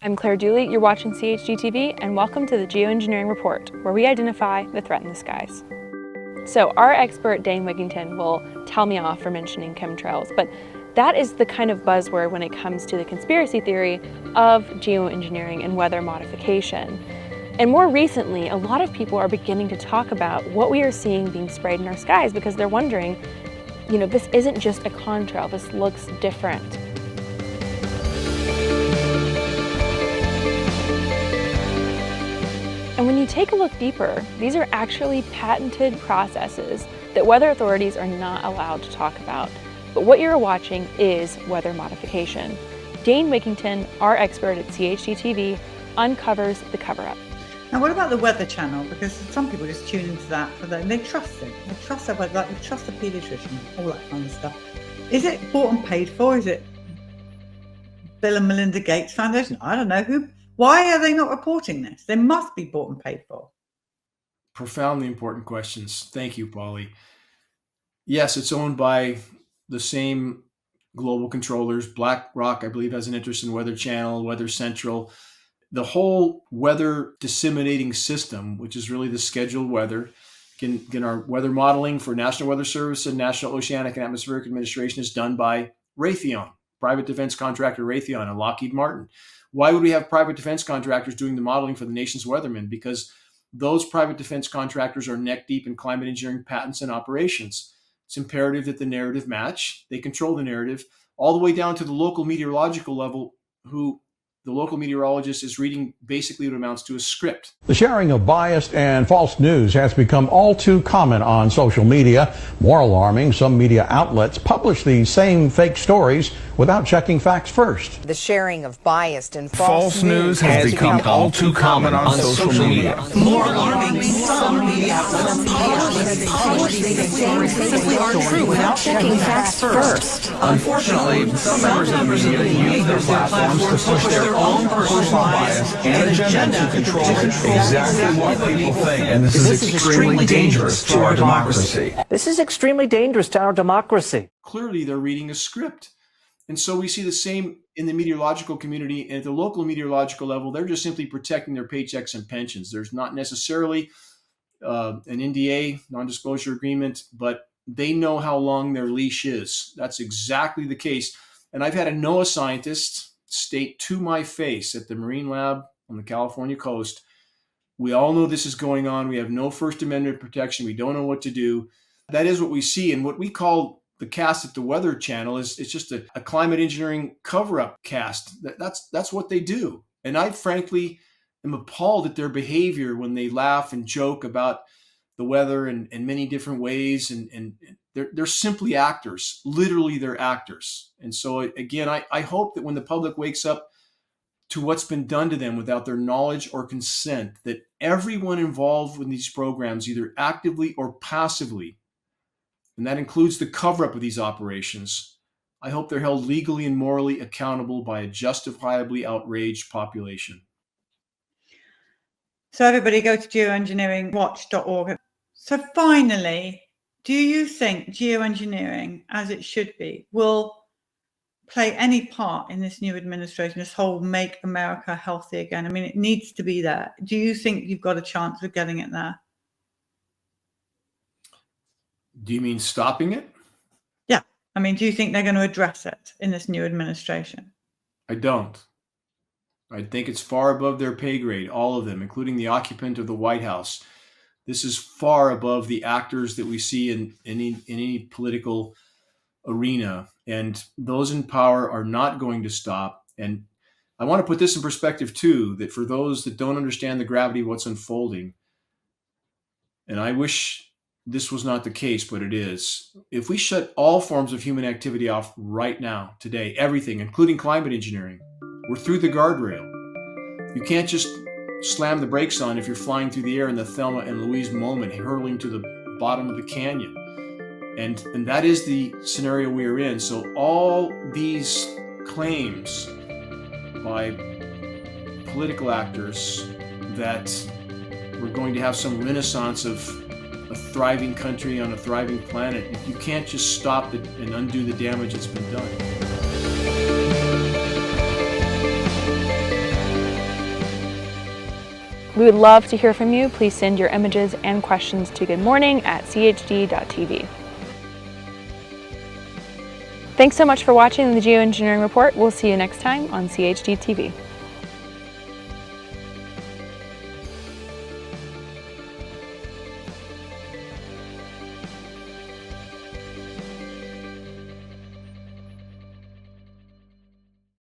I'm Claire Dooley, you're watching CHGTV, and welcome to the Geoengineering Report, where we identify the threat in the skies. So our expert Dane Wigington will tell me off for mentioning chemtrails, but that is the kind of buzzword when it comes to the conspiracy theory of geoengineering and weather modification. And more recently, a lot of people are beginning to talk about what we are seeing being sprayed in our skies because they're wondering, this isn't just a contrail, this looks different. And when you take a look deeper, these are actually patented processes that weather authorities are not allowed to talk about. But what you're watching is weather modification. Dane Wigington, our expert at CHGTV, uncovers the cover-up. Now, what about the Weather Channel? Because some people just tune into that and they trust it. They trust their weather, like they trust the paediatrician, all that kind of stuff. Is it bought and paid for? Is it Bill and Melinda Gates Foundation? I don't know. Why are they not reporting this? They must be bought and paid for. Profoundly important questions. Thank you, Polly. Yes, it's owned by the same global controllers. BlackRock, I believe, has an interest in Weather Channel, Weather Central. The whole weather disseminating system, which is really the scheduled weather, our weather modeling for National Weather Service and National Oceanic and Atmospheric Administration is done by Raytheon, private defense contractor Raytheon and Lockheed Martin. Why would we have private defense contractors doing the modeling for the nation's weathermen? Because those private defense contractors are neck deep in climate engineering patents and operations. It's imperative that the narrative match. They control the narrative all the way down to the local meteorological level, who the local meteorologist is reading basically what amounts to a script. The sharing of biased and false news has become all too common on social media. More alarming, some media outlets publish these same fake stories without checking facts first. The sharing of biased and false news has become all too common on social media. More alarming, some media outlets publish these things simply aren't true without checking facts first. Unfortunately, some members of the media use their platforms to push their own personal bias and agenda to control exactly what people think. And this is extremely dangerous to our democracy. This is extremely dangerous to our democracy. Clearly, they're reading a script. And so we see the same in the meteorological community. And at the local meteorological level, they're just simply protecting their paychecks and pensions. There's not necessarily an NDA, non-disclosure agreement, but they know how long their leash is. That's exactly the case. And I've had a NOAA scientist state to my face at the Marine Lab on the California coast, we all know this is going on. We have no First Amendment protection. We don't know what to do. That is what we see. And what we call the cast at the Weather Channel it's just a climate engineering cover-up cast. That's what they do. And I frankly am appalled at their behavior when they laugh and joke about the weather in many different ways. And they're simply actors. Literally, they're actors. And so again, I hope that when the public wakes up to what's been done to them without their knowledge or consent, that everyone involved with these programs, either actively or passively, and that includes the cover-up of these operations, I hope they're held legally and morally accountable by a justifiably outraged population. So everybody go to geoengineeringwatch.org. So finally, do you think geoengineering, as it should be, will play any part in this new administration, this whole Make America Healthy Again? I mean, it needs to be there. Do you think you've got a chance of getting it there? Do you mean stopping it? Yeah. I mean, do you think they're going to address it in this new administration? I don't. I think it's far above their pay grade, all of them, including the occupant of the White House. This is far above the actors that we see in any political arena. And those in power are not going to stop. And I want to put this in perspective, too, that for those that don't understand the gravity of what's unfolding, and I wish this was not the case, but it is. If we shut all forms of human activity off right now, today, everything, including climate engineering, we're through the guardrail. You can't just slam the brakes on if you're flying through the air in the Thelma and Louise moment, hurtling to the bottom of the canyon. And that is the scenario we are in. So all these claims by political actors that we're going to have some renaissance of a thriving country on a thriving planet, you can't just stop it and undo the damage that's been done. We would love to hear from you. Please send your images and questions to goodmorning@chd.tv. Thanks so much for watching the Geoengineering Report. We'll see you next time on CHD TV.